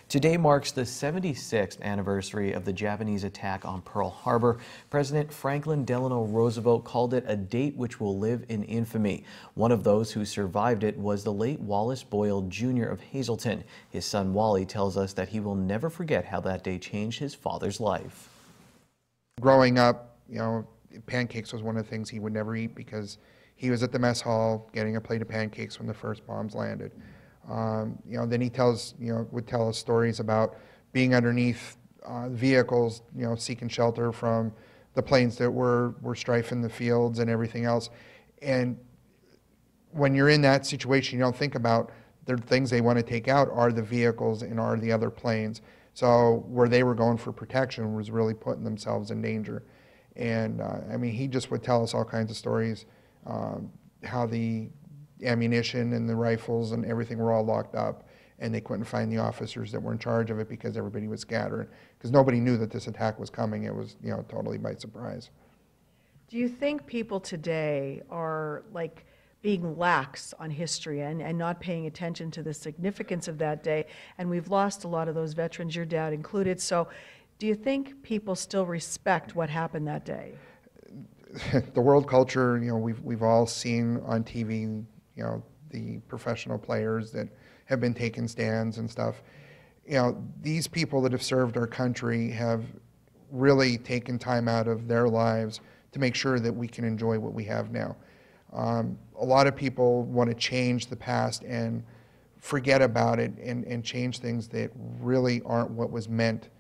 Today marks the 76th anniversary of the Japanese attack on Pearl Harbor. President Franklin Delano Roosevelt called it a date which will live in infamy. One of those who survived it was the late Wallace Boyle Jr. of Hazleton. His son Wally tells us that he will never forget how that day changed his father's life. Growing up, pancakes was one of the things he would never eat because he was at the mess hall getting a plate of pancakes when the first bombs landed. Then he would tell us stories about being underneath vehicles, seeking shelter from the planes that were strafing the fields and everything else. And when you're in that situation, you don't think about the things they want to take out are the vehicles and are the other planes. So where they were going for protection was really putting themselves in danger. And he just would tell us all kinds of stories, how the ammunition and the rifles and everything were all locked up, and they couldn't find the officers that were in charge of it because everybody was scattered, because nobody knew that this attack was coming. It was, totally by surprise. Do you think people today are being lax on history and not paying attention to the significance of that day? And we've lost a lot of those veterans, your dad included. So do you think people still respect what happened that day? The world culture, we've all seen on TV, the professional players that have been taking stands and stuff. These people that have served our country have really taken time out of their lives to make sure that we can enjoy what we have now. A lot of people want to change the past and forget about it and change things that really aren't what was meant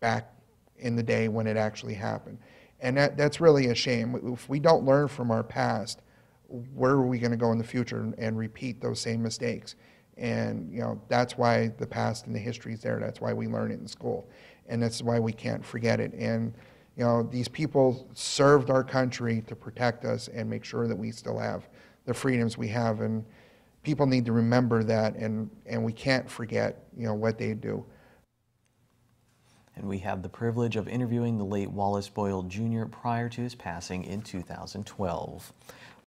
back in the day when it actually happened. And that's really a shame. If we don't learn from our past, where are we going to go in the future and repeat those same mistakes? And that's why the past and the history is there. That's why we learn it in school, and that's why we can't forget it. And these people served our country to protect us and make sure that we still have the freedoms we have. And people need to remember that, and we can't forget what they do. And we had the privilege of interviewing the late Wallace Boyle Jr. prior to his passing in 2012.